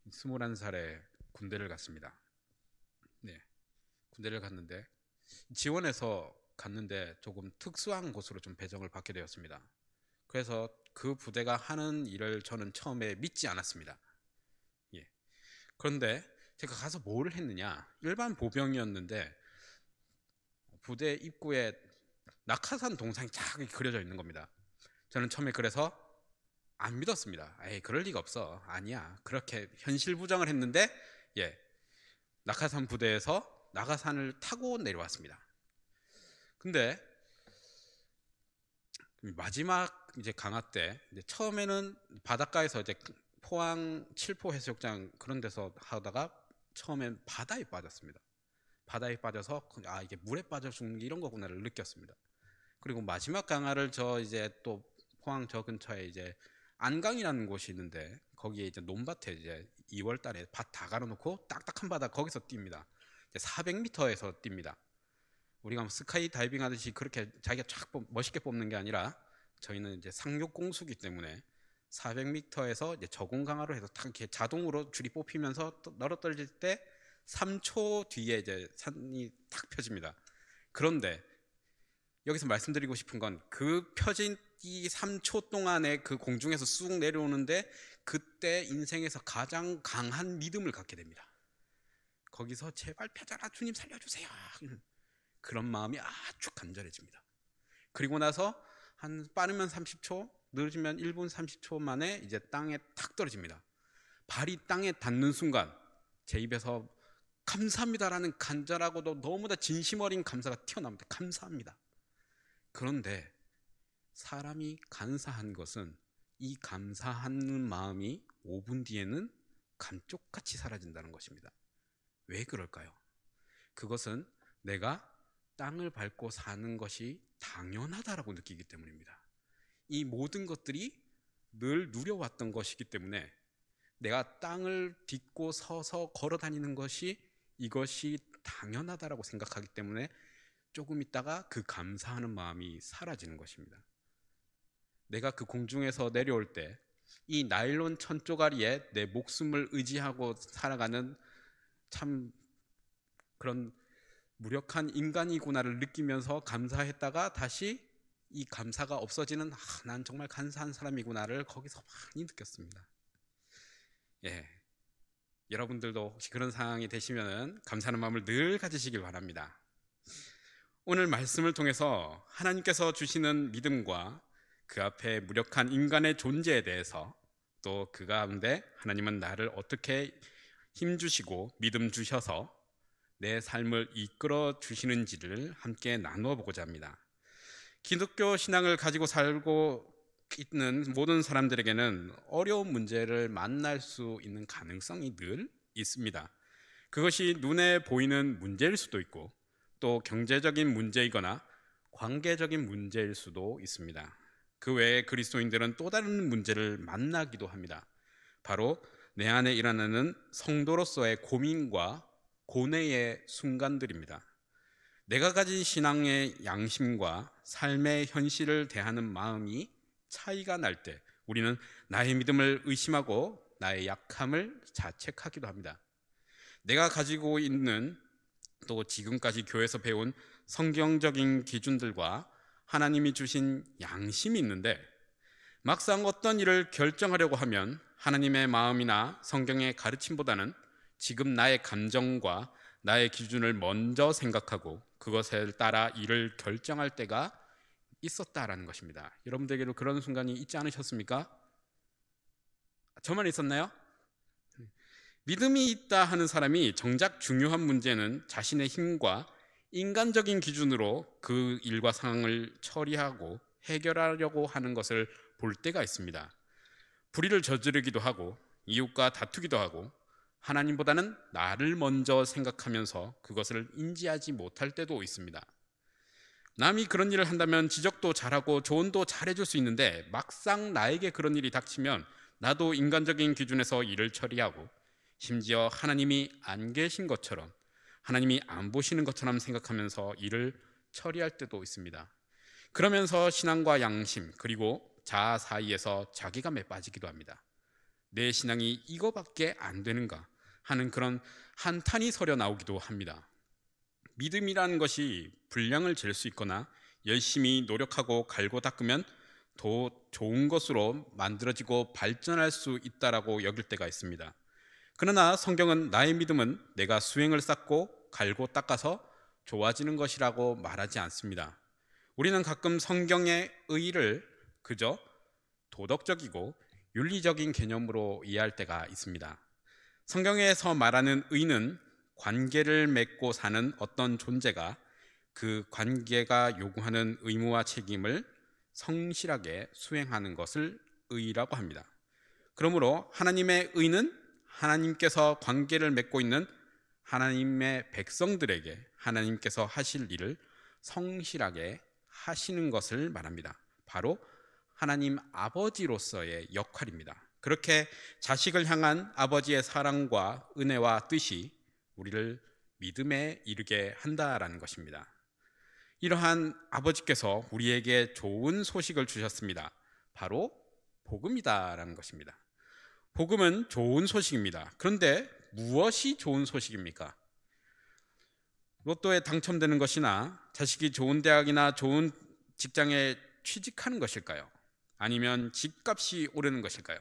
21살에 군대를 갔습니다. 네, 군대를 갔는데 지원해서 갔는데 조금 특수한 곳으로 좀 배정을 받게 되었습니다. 그래서 그 부대가 하는 일을 저는 처음에 믿지 않았습니다. 예. 그런데 제가 가서 뭘 했느냐? 일반 보병이었는데 부대 입구에 낙하산 동상이 쫙 그려져 있는 겁니다. 저는 처음에 그래서 안 믿었습니다. 에이, 그럴 리가 없어. 아니야. 그렇게 현실 부정을 했는데, 예, 낙하산 부대에서 낙하산을 타고 내려왔습니다. 근데 마지막 이제 강화 때 이제 처음에는 바닷가에서 이제 포항 칠포 해수욕장 그런 데서 하다가 처음엔 바다에 빠졌습니다. 바다에 빠져서 아, 이게 물에 빠져 죽는 게 이런 거구나를 느꼈습니다. 그리고 마지막 강화를 저 이제 또 포항 저 근처에 이제 안강이라는 곳이 있는데 거기에 이제 논밭에 이제 2월 달에 밭 다 갈아놓고 딱딱한 바다 거기서 뜁니다. 400m에서 뜁니다. 우리가 뭐 스카이 다이빙 하듯이 그렇게 자기가 쫙 멋있게 뽑는 게 아니라 저희는 이제 상륙 공수기 때문에 400m에서 이제 저공 강화로 해서 딱 이렇게 자동으로 줄이 뽑히면서 널어 떨어질 때 3초 뒤에 이제 산이 탁 펴집니다. 그런데 여기서 말씀드리고 싶은 건 그 펴진 이 3초 동안에 그 공중에서 쑥 내려오는데 그때 인생에서 가장 강한 믿음을 갖게 됩니다. 거기서 제발 펴져라 주님 살려주세요. 그런 마음이 아주 간절해집니다. 그리고 나서 한 빠르면 30초, 늦으면 1분 30초 만에 이제 땅에 탁 떨어집니다. 발이 땅에 닿는 순간 제 입에서 감사합니다라는 간절하고도 너무나 진심 어린 감사가 튀어나옵니다. 감사합니다. 그런데 사람이 간사한 것은 이 감사하는 마음이 5분 뒤에는 감쪽같이 사라진다는 것입니다. 왜 그럴까요? 그것은 내가 땅을 밟고 사는 것이 당연하다라고 느끼기 때문입니다. 이 모든 것들이 늘 누려왔던 것이기 때문에 내가 땅을 딛고 서서 걸어 다니는 것이 이것이 당연하다라고 생각하기 때문에 조금 있다가 그 감사하는 마음이 사라지는 것입니다. 내가 그 공중에서 내려올 때 이 나일론 천조가리에 내 목숨을 의지하고 살아가는 참 그런 무력한 인간이구나를 느끼면서 감사했다가 다시 이 감사가 없어지는 난 정말 간사한 사람이구나를 거기서 많이 느꼈습니다. 예, 여러분들도 혹시 그런 상황이 되시면 감사하는 마음을 늘 가지시길 바랍니다. 오늘 말씀을 통해서 하나님께서 주시는 믿음과 그 앞에 무력한 인간의 존재에 대해서 또 그 가운데 하나님은 나를 어떻게 힘주시고 믿음 주셔서 내 삶을 이끌어 주시는지를 함께 나누어 보고자 합니다. 기독교 신앙을 가지고 살고 있는 모든 사람들에게는 어려운 문제를 만날 수 있는 가능성이 늘 있습니다. 그것이 눈에 보이는 문제일 수도 있고 또 경제적인 문제이거나 관계적인 문제일 수도 있습니다. 그 외에 그리스도인들은 또 다른 문제를 만나기도 합니다. 바로 내 안에 일어나는 성도로서의 고민과 고뇌의 순간들입니다. 내가 가진 신앙의 양심과 삶의 현실을 대하는 마음이 차이가 날 때 우리는 나의 믿음을 의심하고 나의 약함을 자책하기도 합니다. 내가 가지고 있는 또 지금까지 교회에서 배운 성경적인 기준들과 하나님이 주신 양심이 있는데 막상 어떤 일을 결정하려고 하면 하나님의 마음이나 성경의 가르침보다는 지금 나의 감정과 나의 기준을 먼저 생각하고 그것에 따라 일을 결정할 때가 있었다라는 것입니다. 여러분들에게도 그런 순간이 있지 않으셨습니까? 저만 있었나요? 믿음이 있다 하는 사람이 정작 중요한 문제는 자신의 힘과 인간적인 기준으로 그 일과 상황을 처리하고 해결하려고 하는 것을 볼 때가 있습니다. 불의를 저지르기도 하고 이웃과 다투기도 하고 하나님보다는 나를 먼저 생각하면서 그것을 인지하지 못할 때도 있습니다. 남이 그런 일을 한다면 지적도 잘하고 조언도 잘해줄 수 있는데 막상 나에게 그런 일이 닥치면 나도 인간적인 기준에서 일을 처리하고 심지어 하나님이 안 계신 것처럼 하나님이 안 보시는 것처럼 생각하면서 일을 처리할 때도 있습니다. 그러면서 신앙과 양심 그리고 자아 사이에서 자괴감에 빠지기도 합니다. 내 신앙이 이거밖에 안 되는가 하는 그런 한탄이 서려 나오기도 합니다. 믿음이라는 것이 분량을 잴 수 있거나 열심히 노력하고 갈고 닦으면 더 좋은 것으로 만들어지고 발전할 수 있다라고 여길 때가 있습니다. 그러나 성경은 나의 믿음은 내가 수행을 쌓고 갈고 닦아서 좋아지는 것이라고 말하지 않습니다. 우리는 가끔 성경의 의를 그저 도덕적이고 윤리적인 개념으로 이해할 때가 있습니다. 성경에서 말하는 의는 관계를 맺고 사는 어떤 존재가 그 관계가 요구하는 의무와 책임을 성실하게 수행하는 것을 의라고 합니다. 그러므로 하나님의 의는 하나님께서 관계를 맺고 있는 하나님의 백성들에게 하나님께서 하실 일을 성실하게 하시는 것을 말합니다. 바로 하나님 아버지로서의 역할입니다. 그렇게 자식을 향한 아버지의 사랑과 은혜와 뜻이 우리를 믿음에 이르게 한다라는 것입니다. 이러한 아버지께서 우리에게 좋은 소식을 주셨습니다. 바로 복음이다라는 것입니다. 복음은 좋은 소식입니다. 그런데 무엇이 좋은 소식입니까? 로또에 당첨되는 것이나 자식이 좋은 대학이나 좋은 직장에 취직하는 것일까요? 아니면 집값이 오르는 것일까요?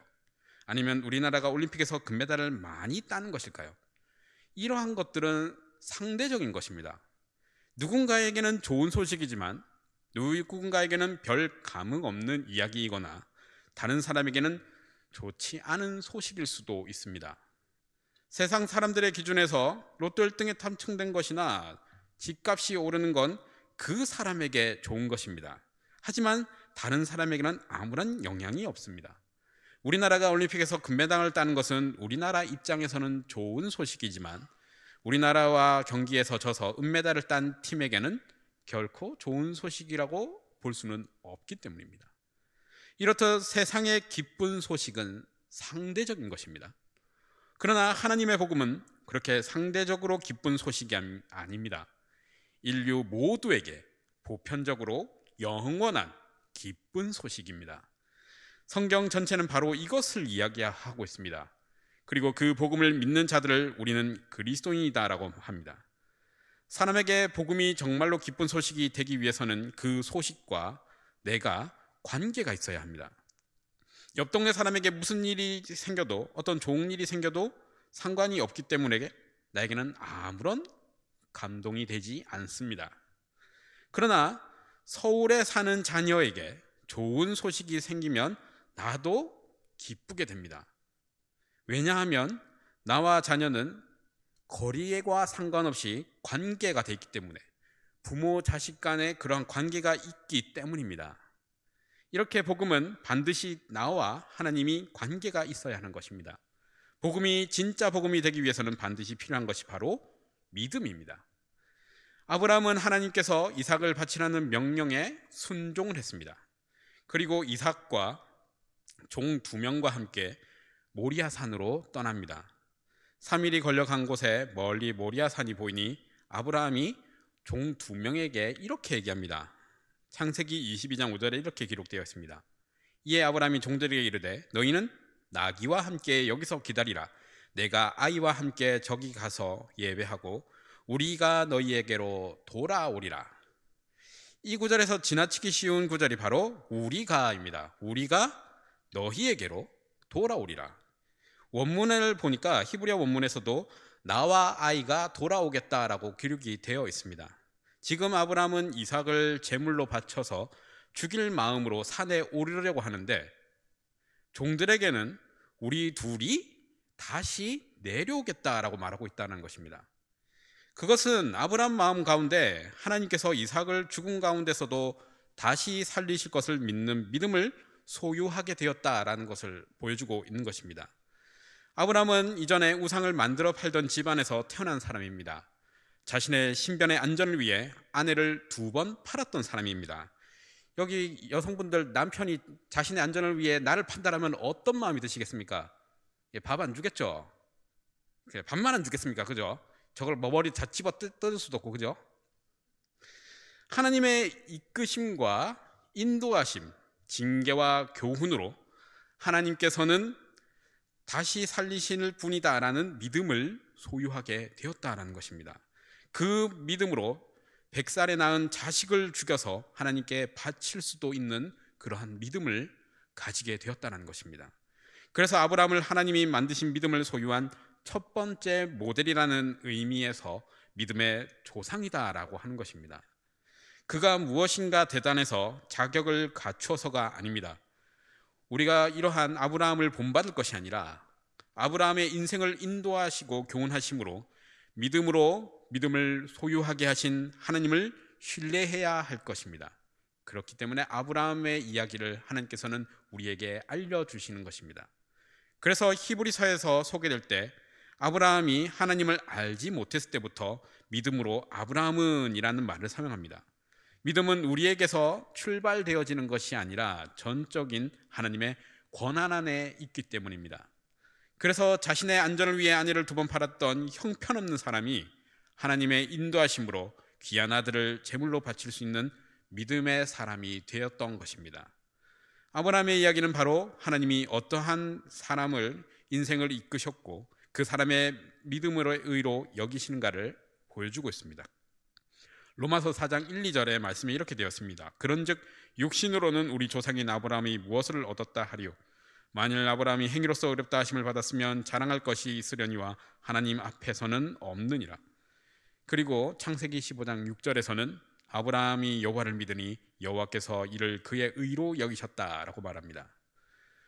아니면 우리나라가 올림픽에서 금메달을 많이 따는 것일까요? 이러한 것들은 상대적인 것입니다. 누군가에게는 좋은 소식이지만 누군가에게는 별 감흥 없는 이야기이거나 다른 사람에게는 좋지 않은 소식일 수도 있습니다. 세상 사람들의 기준에서 로또 1등에 당첨된 것이나 집값이 오르는 건 그 사람에게 좋은 것입니다. 하지만 다른 사람에게는 아무런 영향이 없습니다. 우리나라가 올림픽에서 금메달을 따는 것은 우리나라 입장에서는 좋은 소식이지만 우리나라와 경기에서 져서 은메달을 딴 팀에게는 결코 좋은 소식이라고 볼 수는 없기 때문입니다. 이렇듯 세상의 기쁜 소식은 상대적인 것입니다. 그러나 하나님의 복음은 그렇게 상대적으로 기쁜 소식이 아닙니다. 인류 모두에게 보편적으로 영원한 기쁜 소식입니다. 성경 전체는 바로 이것을 이야기하고 있습니다. 그리고 그 복음을 믿는 자들을 우리는 그리스도인이다라고 합니다. 사람에게 복음이 정말로 기쁜 소식이 되기 위해서는 그 소식과 내가 관계가 있어야 합니다. 옆 동네 사람에게 무슨 일이 생겨도 어떤 좋은 일이 생겨도 상관이 없기 때문에 나에게는 아무런 감동이 되지 않습니다. 그러나 서울에 사는 자녀에게 좋은 소식이 생기면 나도 기쁘게 됩니다. 왜냐하면 나와 자녀는 거리와 상관없이 관계가 되어 있기 때문에 부모 자식 간의 그러한 관계가 있기 때문입니다. 이렇게 복음은 반드시 나와 하나님이 관계가 있어야 하는 것입니다. 복음이 진짜 복음이 되기 위해서는 반드시 필요한 것이 바로 믿음입니다. 아브라함은 하나님께서 이삭을 바치라는 명령에 순종을 했습니다. 그리고 이삭과 종 2명과 함께 모리아산으로 떠납니다. 3일이 걸려 간 곳에 멀리 모리아산이 보이니 아브라함이 종 2명에게 이렇게 얘기합니다. 창세기 22장 5절에 이렇게 기록되어 있습니다. 이에 아브라함이 종들에게 이르되 너희는 나귀와 함께 여기서 기다리라. 내가 아이와 함께 저기 가서 예배하고 우리가 너희에게로 돌아오리라. 이 구절에서 지나치기 쉬운 구절이 바로 우리가입니다. 우리가 너희에게로 돌아오리라. 원문을 보니까 히브리어 원문에서도 나와 아이가 돌아오겠다라고 기록이 되어 있습니다. 지금 아브라함은 이삭을 제물로 바쳐서 죽일 마음으로 산에 오르려고 하는데 종들에게는 우리 둘이 다시 내려오겠다라고 말하고 있다는 것입니다. 그것은 아브라함 마음 가운데 하나님께서 이삭을 죽음 가운데서도 다시 살리실 것을 믿는 믿음을 소유하게 되었다라는 것을 보여주고 있는 것입니다. 아브라함은 이전에 우상을 만들어 팔던 집안에서 태어난 사람입니다. 자신의 신변의 안전을 위해 아내를 2번 팔았던 사람입니다. 여기 여성분들 남편이 자신의 안전을 위해 나를 판단하면 어떤 마음이 드시겠습니까? 밥 안 주겠죠? 밥만 안 주겠습니까? 그죠? 저걸 머리 다 집어 뜯을 수도 없고, 그죠? 하나님의 이끄심과 인도하심, 징계와 교훈으로 하나님께서는 다시 살리실 분이다라는 믿음을 소유하게 되었다라는 것입니다. 그 믿음으로 100살에 낳은 자식을 죽여서 하나님께 바칠 수도 있는 그러한 믿음을 가지게 되었다는 것입니다. 그래서 아브라함을 하나님이 만드신 믿음을 소유한 첫 번째 모델이라는 의미에서 믿음의 조상이다라고 하는 것입니다. 그가 무엇인가 대단해서 자격을 갖추어서가 아닙니다. 우리가 이러한 아브라함을 본받을 것이 아니라 아브라함의 인생을 인도하시고 교훈하심으로 믿음을 소유하게 하신 하나님을 신뢰해야 할 것입니다. 그렇기 때문에 아브라함의 이야기를 하나님께서는 우리에게 알려주시는 것입니다. 그래서 히브리서에서 소개될 때 아브라함이 하나님을 알지 못했을 때부터 믿음으로 아브라함은 이라는 말을 사용합니다. 믿음은 우리에게서 출발되어지는 것이 아니라 전적인 하나님의 권한 안에 있기 때문입니다. 그래서 자신의 안전을 위해 아내를 2번 팔았던 형편없는 사람이 하나님의 인도하심으로 귀한 아들을 제물로 바칠 수 있는 믿음의 사람이 되었던 것입니다. 아브라함의 이야기는 바로 하나님이 어떠한 사람을 인생을 이끄셨고 그 사람의 믿음으로의 의로 여기시는가를 보여주고 있습니다. 로마서 4장 1, 2절의 말씀이 이렇게 되었습니다. 그런즉 육신으로는 우리 조상인 아브라함이 무엇을 얻었다 하리요? 만일 아브라함이 행위로서 의롭다 하심을 받았으면 자랑할 것이 있으려니와 하나님 앞에서는 없느니라. 그리고 창세기 15장 6절에서는 아브라함이 여호와를 믿으니 여호와께서 이를 그의 의로 여기셨다라고 말합니다.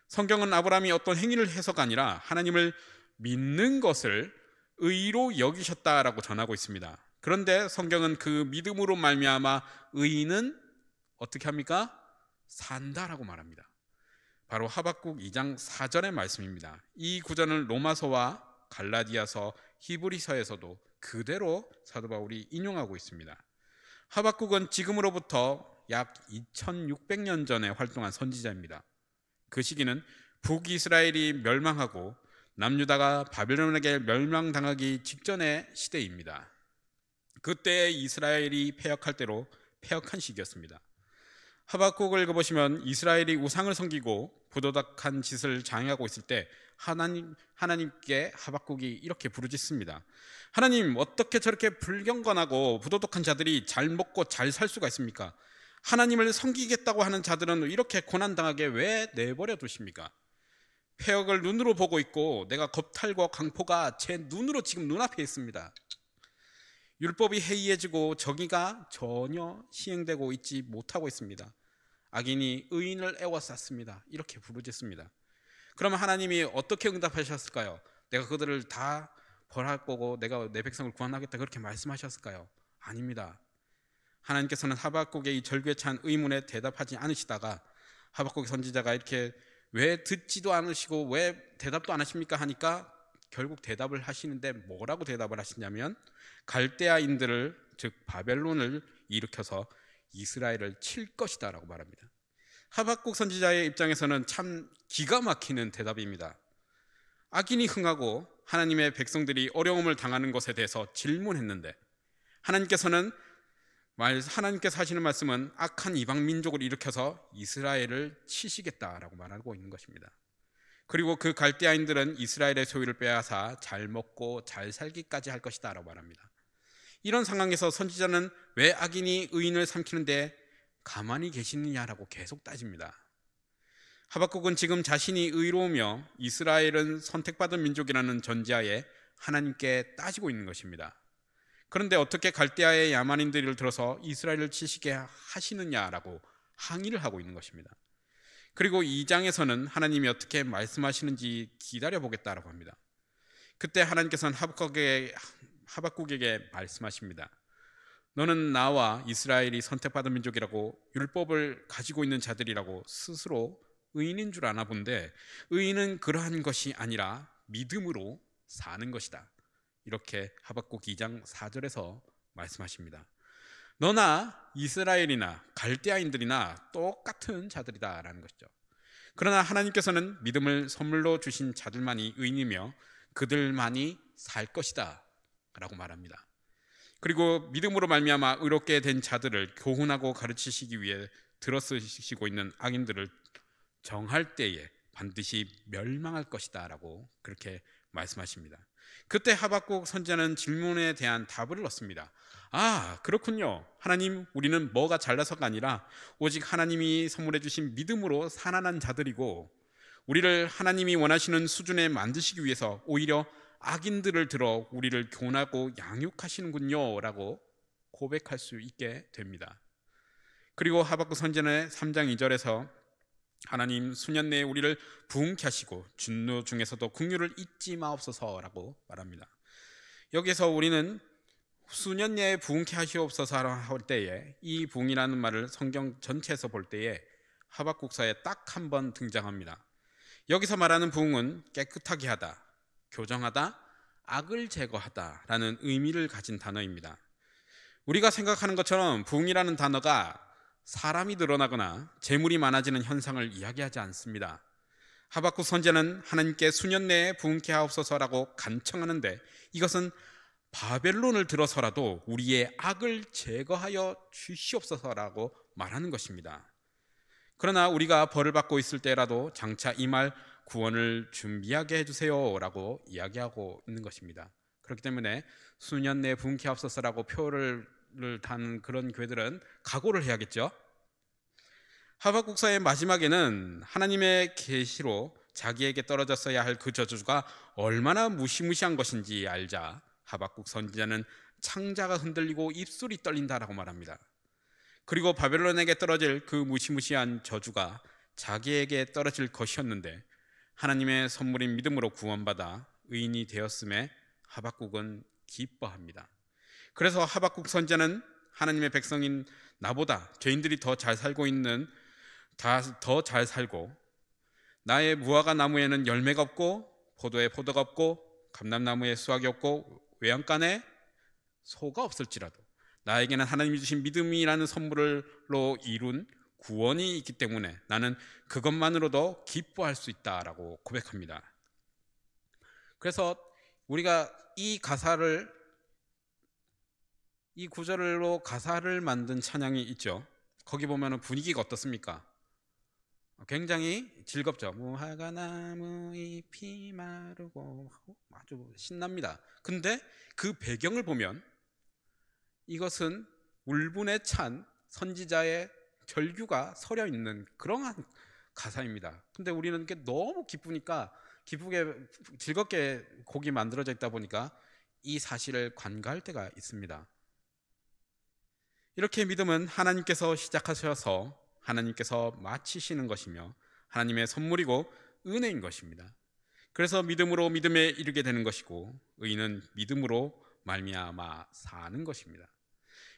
성경은 아브라함이 어떤 행위를 해서가 아니라 하나님을 믿는 것을 의로 여기셨다라고 전하고 있습니다. 그런데 성경은 그 믿음으로 말미암아 의인은 어떻게 합니까? 산다라고 말합니다. 바로 하박국 2장 4절의 말씀입니다. 이 구절은 로마서와 갈라디아서, 히브리서에서도 그대로 사도 바울이 인용하고 있습니다. 하박국은 지금으로부터 약 2600년 전에 활동한 선지자입니다. 그 시기는 북이스라엘이 멸망하고 남유다가 바벨론에게 멸망당하기 직전의 시대입니다. 그때 이스라엘이 패역할 대로 패역한 시기였습니다. 하박국을 읽어보시면 이스라엘이 우상을 섬기고 부도덕한 짓을 장애하고 있을 때 하나님께 하박국이 이렇게 부르짖습니다. 하나님, 어떻게 저렇게 불경건하고 부도덕한 자들이 잘 먹고 잘 살 수가 있습니까? 하나님을 섬기겠다고 하는 자들은 이렇게 고난당하게 왜 내버려 두십니까? 패역을 눈으로 보고 있고 내가 겁탈과 강포가 제 눈으로 지금 눈앞에 있습니다. 율법이 해이해지고 정의가 전혀 시행되고 있지 못하고 있습니다. 악인이 의인을 애워쌌습니다. 이렇게 부르짖습니다. 그러면 하나님이 어떻게 응답하셨을까요? 내가 그들을 다 벌할 거고 내가 내 백성을 구원하겠다 그렇게 말씀하셨을까요? 아닙니다. 하나님께서는 하박국의 이 절규에 찬 의문에 대답하지 않으시다가 하박국 선지자가 이렇게 왜 듣지도 않으시고 왜 대답도 안 하십니까 하니까 결국 대답을 하시는데 뭐라고 대답을 하시냐면 갈대아인들을, 즉 바벨론을 일으켜서 이스라엘을 칠 것이다 라고 말합니다. 하박국 선지자의 입장에서는 참 기가 막히는 대답입니다. 악인이 흥하고 하나님의 백성들이 어려움을 당하는 것에 대해서 질문했는데 하나님께서 하시는 말씀은 악한 이방 민족을 일으켜서 이스라엘을 치시겠다라고 말하고 있는 것입니다. 그리고 그 갈대아인들은 이스라엘의 소유를 빼앗아 잘 먹고 잘 살기까지 할 것이다 라고 말합니다. 이런 상황에서 선지자는 왜 악인이 의인을 삼키는데 가만히 계시느냐라고 계속 따집니다. 하박국은 지금 자신이 의로우며 이스라엘은 선택받은 민족이라는 전제하에 하나님께 따지고 있는 것입니다. 그런데 어떻게 갈대아의 야만인들을 들어서 이스라엘을 치시게 하시느냐라고 항의를 하고 있는 것입니다. 그리고 2장에서는 하나님이 어떻게 말씀하시는지 기다려보겠다라고 합니다. 그때 하나님께서는 하박국에게 말씀하십니다. 너는 나와 이스라엘이 선택받은 민족이라고 율법을 가지고 있는 자들이라고 스스로 의인인 줄 아나 본데 의인은 그러한 것이 아니라 믿음으로 사는 것이다. 이렇게 하박국 2장 4절에서 말씀하십니다. 너나 이스라엘이나 갈대아인들이나 똑같은 자들이다 라는 것이죠. 그러나 하나님께서는 믿음을 선물로 주신 자들만이 의인이며 그들만이 살 것이다 라고 말합니다. 그리고 믿음으로 말미암아 의롭게 된 자들을 교훈하고 가르치시기 위해 들어쓰시고 있는 악인들을 정할 때에 반드시 멸망할 것이다 라고 그렇게 말씀하십니다. 그때 하박국 선지자는 질문에 대한 답을 얻습니다. 아, 그렇군요. 하나님, 우리는 뭐가 잘나서가 아니라 오직 하나님이 선물해 주신 믿음으로 살아난 자들이고, 우리를 하나님이 원하시는 수준에 만드시기 위해서 오히려 악인들을 들어 우리를 교훈하고 양육하시는군요 라고 고백할 수 있게 됩니다. 그리고 하박국 선지자는 3장 2절에서 하나님, 수년 내에 우리를 부흥케 하시고 진노 중에서도 긍휼을 잊지 마옵소서라고 말합니다. 여기서 우리는 수년 내에 부흥케 하시옵소서 할 때에 이 부흥이라는 말을 성경 전체에서 볼 때에 하박국서에 딱 한 번 등장합니다. 여기서 말하는 부흥은 깨끗하게 하다, 교정하다, 악을 제거하다라는 의미를 가진 단어입니다. 우리가 생각하는 것처럼 부흥이라는 단어가 사람이 늘어나거나 재물이 많아지는 현상을 이야기하지 않습니다. 하박국 선지자는 하나님께 수년 내에 부흥케 하옵소서라고 간청하는데, 이것은 바벨론을 들어서라도 우리의 악을 제거하여 주시옵소서라고 말하는 것입니다. 그러나 우리가 벌을 받고 있을 때라도 장차 이 말 구원을 준비하게 해주세요 라고 이야기하고 있는 것입니다. 그렇기 때문에 수년 내에 부흥케 하옵소서라고 표를 단 그런 교회들은 각오를 해야겠죠. 하박국서의 마지막에는 하나님의 계시로 자기에게 떨어졌어야 할 그 저주가 얼마나 무시무시한 것인지 알자 하박국 선지자는 창자가 흔들리고 입술이 떨린다라고 말합니다. 그리고 바벨론에게 떨어질 그 무시무시한 저주가 자기에게 떨어질 것이었는데 하나님의 선물인 믿음으로 구원받아 의인이 되었음에 하박국은 기뻐합니다. 그래서 하박국 선지자는 하나님의 백성인 나보다 죄인들이 더 잘 살고 있는 더 잘 살고, 나의 무화과 나무에는 열매가 없고 포도에 포도가 없고 감람나무에 수확이 없고 외양간에 소가 없을지라도 나에게는 하나님이 주신 믿음이라는 선물로 이룬 구원이 있기 때문에 나는 그것만으로도 기뻐할 수 있다라고 고백합니다. 그래서 우리가 이 구절로 가사를 만든 찬양이 있죠. 거기 보면 분위기가 어떻습니까? 굉장히 즐겁죠. 무화과 나무 잎이 마르고 아주 신납니다. 근데 그 배경을 보면 이것은 울분에 찬 선지자의 절규가 서려 있는 그러한 가사입니다. 근데 우리는 이게 너무 기쁘게 즐겁게 곡이 만들어져 있다 보니까 이 사실을 간과할 때가 있습니다. 이렇게 믿음은 하나님께서 시작하셔서 하나님께서 마치시는 것이며 하나님의 선물이고 은혜인 것입니다. 그래서 믿음으로 믿음에 이르게 되는 것이고 의인은 믿음으로 말미암아 사는 것입니다.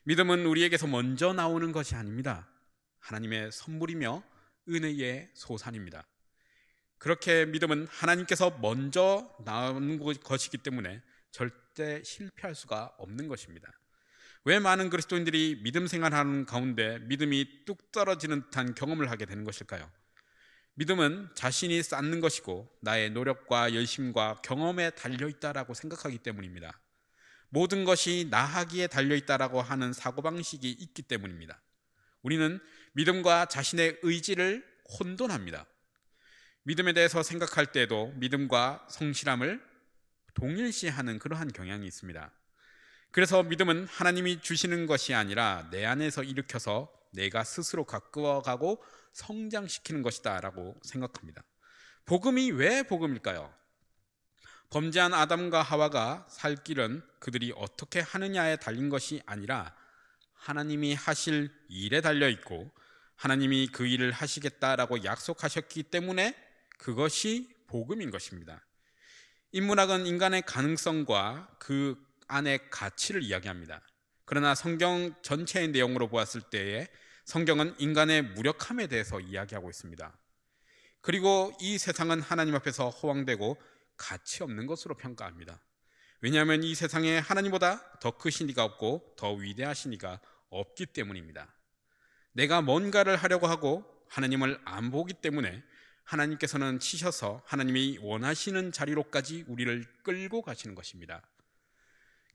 믿음은 우리에게서 먼저 나오는 것이 아닙니다. 하나님의 선물이며 은혜의 소산입니다. 그렇게 믿음은 하나님께서 먼저 나오는 것이기 때문에 절대 실패할 수가 없는 것입니다. 왜 많은 그리스도인들이 믿음 생활하는 가운데 믿음이 뚝 떨어지는 듯한 경험을 하게 되는 것일까요? 믿음은 자신이 쌓는 것이고 나의 노력과 열심과 경험에 달려있다라고 생각하기 때문입니다. 모든 것이 나 하기에 달려있다라고 하는 사고방식이 있기 때문입니다. 우리는 믿음과 자신의 의지를 혼돈합니다. 믿음에 대해서 생각할 때에도 믿음과 성실함을 동일시하는 그러한 경향이 있습니다. 그래서 믿음은 하나님이 주시는 것이 아니라 내 안에서 일으켜서 내가 스스로 가꾸어가고 성장시키는 것이다 라고 생각합니다. 복음이 왜 복음일까요? 범죄한 아담과 하와가 살 길은 그들이 어떻게 하느냐에 달린 것이 아니라 하나님이 하실 일에 달려있고 하나님이 그 일을 하시겠다라고 약속하셨기 때문에 그것이 복음인 것입니다. 인문학은 인간의 가능성과 그 안의 가치를 이야기합니다. 그러나 성경 전체의 내용으로 보았을 때에 성경은 인간의 무력함에 대해서 이야기하고 있습니다. 그리고 이 세상은 하나님 앞에서 허황되고 가치 없는 것으로 평가합니다. 왜냐하면 이 세상에 하나님보다 더 크신 이가 없고 더 위대하신 이가 없기 때문입니다. 내가 뭔가를 하려고 하고 하나님을 안 보기 때문에 하나님께서는 치셔서 하나님이 원하시는 자리로까지 우리를 끌고 가시는 것입니다.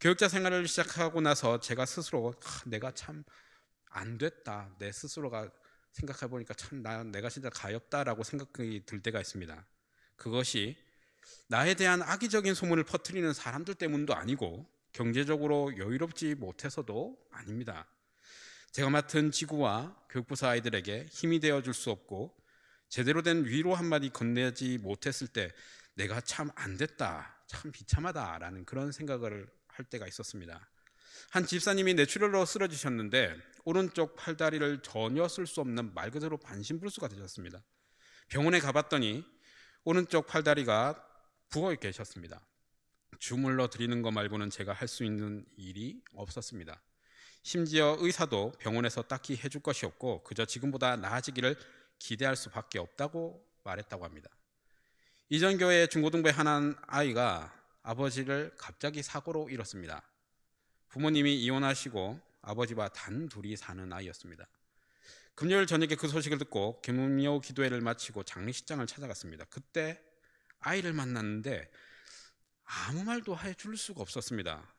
교육자 생활을 시작하고 나서 제가 스스로 내가 참 안 됐다, 내 스스로가 생각해 보니까 참 내가 진짜 가엾다라고 생각이 들 때가 있습니다. 그것이 나에 대한 악의적인 소문을 퍼뜨리는 사람들 때문도 아니고 경제적으로 여유롭지 못해서도 아닙니다. 제가 맡은 지구와 교육부서 아이들에게 힘이 되어줄 수 없고 제대로 된 위로 한마디 건네지 못했을 때 내가 참 안됐다, 참 비참하다라는 그런 생각을 할 때가 있었습니다. 한 집사님이 뇌출혈로 쓰러지셨는데 오른쪽 팔다리를 전혀 쓸 수 없는 말 그대로 반신불수가 되셨습니다. 병원에 가봤더니 오른쪽 팔다리가 부어 계셨습니다. 주물러 드리는 것 말고는 제가 할 수 있는 일이 없었습니다. 심지어 의사도 병원에서 딱히 해줄 것이 없고 그저 지금보다 나아지기를 기대할 수밖에 없다고 말했다고 합니다. 이전 교회 중고등부의 한 아이가 아버지를 갑자기 사고로 잃었습니다. 부모님이 이혼하시고 아버지와 단 둘이 사는 아이였습니다. 금요일 저녁에 그 소식을 듣고 금요 기도회를 마치고 장례식장을 찾아갔습니다. 그때 아이를 만났는데 아무 말도 해줄 수가 없었습니다.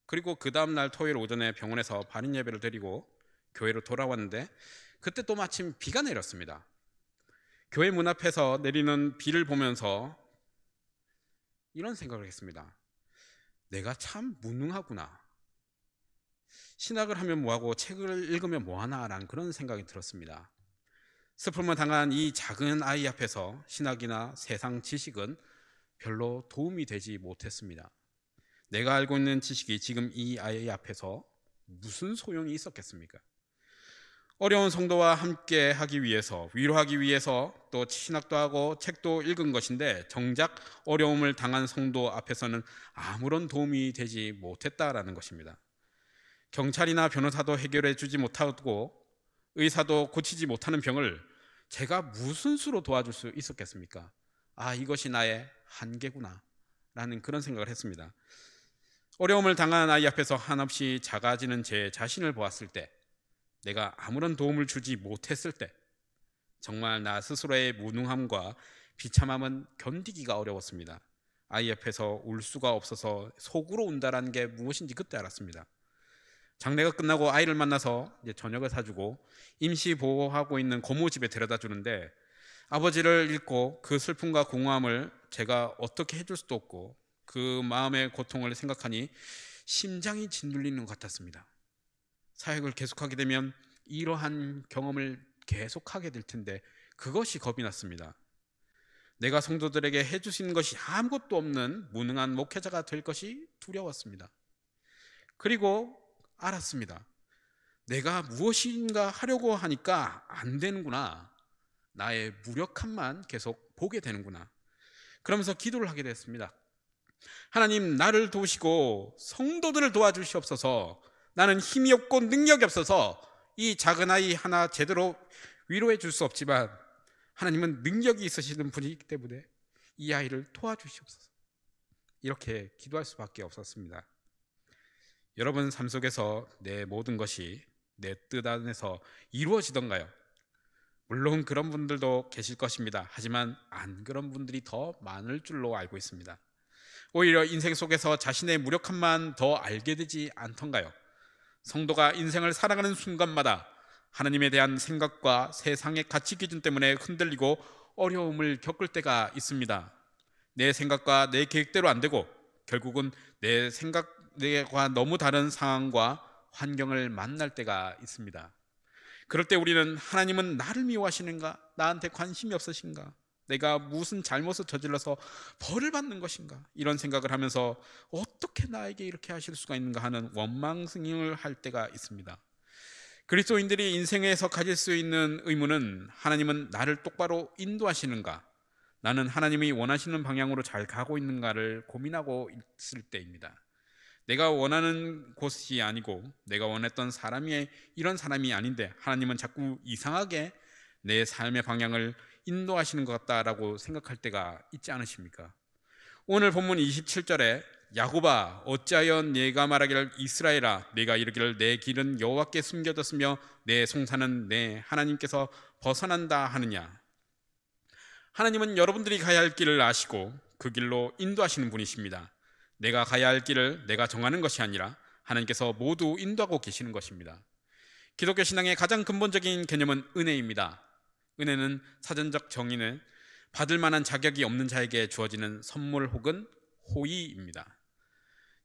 그리고 그 다음날 토요일 오전에 병원에서 발인 예배를 드리고 교회로 돌아왔는데 그때 또 마침 비가 내렸습니다. 교회 문 앞에서 내리는 비를 보면서 이런 생각을 했습니다. 내가 참 무능하구나. 신학을 하면 뭐하고 책을 읽으면 뭐하나라는 그런 생각이 들었습니다. 슬픔을 당한 이 작은 아이 앞에서 신학이나 세상 지식은 별로 도움이 되지 못했습니다. 내가 알고 있는 지식이 지금 이 아이 앞에서 무슨 소용이 있었겠습니까? 어려운 성도와 함께 하기 위해서, 위로하기 위해서 또 신학도 하고 책도 읽은 것인데 정작 어려움을 당한 성도 앞에서는 아무런 도움이 되지 못했다라는 것입니다. 경찰이나 변호사도 해결해 주지 못하고 의사도 고치지 못하는 병을 제가 무슨 수로 도와줄 수 있었겠습니까? 이것이 나의 한계구나 라는 그런 생각을 했습니다. 어려움을 당한 아이 앞에서 한없이 작아지는 제 자신을 보았을 때, 내가 아무런 도움을 주지 못했을 때 정말 나 스스로의 무능함과 비참함은 견디기가 어려웠습니다. 아이 앞에서 울 수가 없어서 속으로 운다라는 게 무엇인지 그때 알았습니다. 장례가 끝나고 아이를 만나서 이제 저녁을 사주고 임시 보호하고 있는 고모 집에 데려다 주는데 아버지를 잃고 그 슬픔과 공허함을 제가 어떻게 해줄 수도 없고 그 마음의 고통을 생각하니 심장이 짓눌리는 것 같았습니다. 사역을 계속하게 되면 이러한 경험을 계속하게 될 텐데 그것이 겁이 났습니다. 내가 성도들에게 해줄 수 있는 것이 아무것도 없는 무능한 목회자가 될 것이 두려웠습니다. 그리고 알았습니다. 내가 무엇인가 하려고 하니까 안 되는구나. 나의 무력함만 계속 보게 되는구나. 그러면서 기도를 하게 됐습니다. 하나님, 나를 도우시고 성도들을 도와주시옵소서. 나는 힘이 없고 능력이 없어서 이 작은 아이 하나 제대로 위로해 줄 수 없지만 하나님은 능력이 있으시는 분이기 때문에 이 아이를 도와주시옵소서. 이렇게 기도할 수밖에 없었습니다. 여러분 삶 속에서 내 모든 것이 내 뜻 안에서 이루어지던가요? 물론 그런 분들도 계실 것입니다. 하지만 안 그런 분들이 더 많을 줄로 알고 있습니다. 오히려 인생 속에서 자신의 무력함만 더 알게 되지 않던가요? 성도가 인생을 살아가는 순간마다 하나님에 대한 생각과 세상의 가치 기준 때문에 흔들리고 어려움을 겪을 때가 있습니다. 내 생각과 내 계획대로 안 되고 결국은 내 생각과 너무 다른 상황과 환경을 만날 때가 있습니다. 그럴 때 우리는 하나님은 나를 미워하시는가? 나한테 관심이 없으신가? 내가 무슨 잘못을 저질러서 벌을 받는 것인가? 이런 생각을 하면서 어떻게 나에게 이렇게 하실 수가 있는가 하는 원망승을 할 때가 있습니다. 그리스도인들이 인생에서 가질 수 있는 의무는 하나님은 나를 똑바로 인도하시는가? 나는 하나님이 원하시는 방향으로 잘 가고 있는가를 고민하고 있을 때입니다. 내가 원하는 곳이 아니고 내가 원했던 사람이 이런 사람이 아닌데 하나님은 자꾸 이상하게 내 삶의 방향을 인도하시는 것 같다라고 생각할 때가 있지 않으십니까? 오늘 본문 27절에 야곱아 어찌하여 네가 말하기를 이스라엘아 내가 이르기를 내 길은 여호와께 숨겨졌으며 내 송사는 내 하나님께서 벗어난다 하느냐. 하나님은 여러분들이 가야 할 길을 아시고 그 길로 인도하시는 분이십니다. 내가 가야 할 길을 내가 정하는 것이 아니라 하나님께서 모두 인도하고 계시는 것입니다. 기독교 신앙의 가장 근본적인 개념은 은혜입니다. 은혜는 사전적 정의는 받을 만한 자격이 없는 자에게 주어지는 선물 혹은 호의입니다.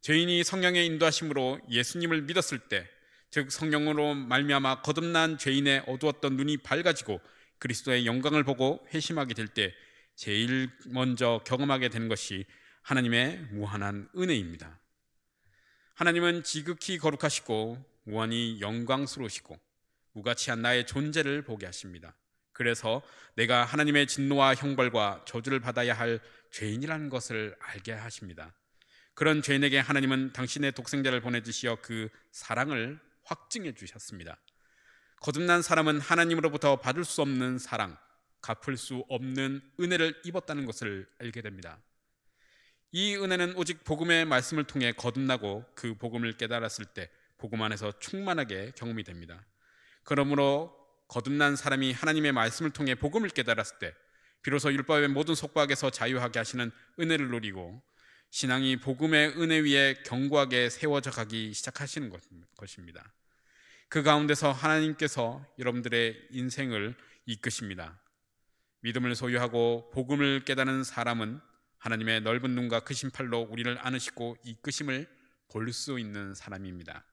죄인이 성령의 인도하심으로 예수님을 믿었을 때, 즉 성령으로 말미암아 거듭난 죄인의 어두웠던 눈이 밝아지고 그리스도의 영광을 보고 회심하게 될 때 제일 먼저 경험하게 되는 것이 하나님의 무한한 은혜입니다. 하나님은 지극히 거룩하시고 무한히 영광스러우시고 무가치한 나의 존재를 보게 하십니다. 그래서 내가 하나님의 진노와 형벌과 저주를 받아야 할 죄인이라는 것을 알게 하십니다. 그런 죄인에게 하나님은 당신의 독생자를 보내주시어 그 사랑을 확증해 주셨습니다. 거듭난 사람은 하나님으로부터 받을 수 없는 사랑, 갚을 수 없는 은혜를 입었다는 것을 알게 됩니다. 이 은혜는 오직 복음의 말씀을 통해 거듭나고 그 복음을 깨달았을 때 복음 안에서 충만하게 경험이 됩니다. 그러므로 거듭난 사람이 하나님의 말씀을 통해 복음을 깨달았을 때 비로소 율법의 모든 속박에서 자유하게 하시는 은혜를 누리고 신앙이 복음의 은혜 위에 견고하게 세워져 가기 시작하시는 것입니다. 그 가운데서 하나님께서 여러분들의 인생을 이끄십니다. 믿음을 소유하고 복음을 깨닫는 사람은 하나님의 넓은 눈과 크신 팔로 우리를 안으시고 이끄심을 볼 수 있는 사람입니다.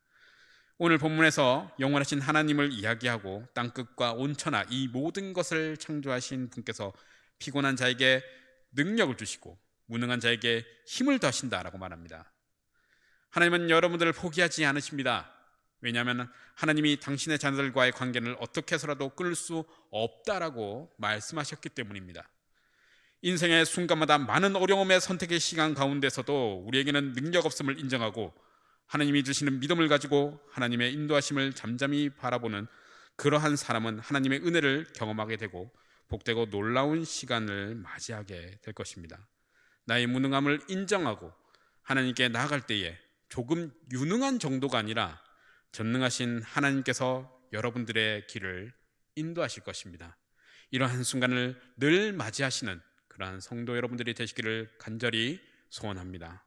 오늘 본문에서 영원하신 하나님을 이야기하고 땅끝과 온천하 이 모든 것을 창조하신 분께서 피곤한 자에게 능력을 주시고 무능한 자에게 힘을 더하신다라고 말합니다. 하나님은 여러분들을 포기하지 않으십니다. 왜냐하면 하나님이 당신의 자녀들과의 관계를 어떻게 해서라도 끊을 수 없다라고 말씀하셨기 때문입니다. 인생의 순간마다 많은 어려움의 선택의 시간 가운데서도 우리에게는 능력 없음을 인정하고 하나님이 주시는 믿음을 가지고 하나님의 인도하심을 잠잠히 바라보는 그러한 사람은 하나님의 은혜를 경험하게 되고 복되고 놀라운 시간을 맞이하게 될 것입니다. 나의 무능함을 인정하고 하나님께 나아갈 때에 조금 유능한 정도가 아니라 전능하신 하나님께서 여러분들의 길을 인도하실 것입니다. 이러한 순간을 늘 맞이하시는 그러한 성도 여러분들이 되시기를 간절히 소원합니다.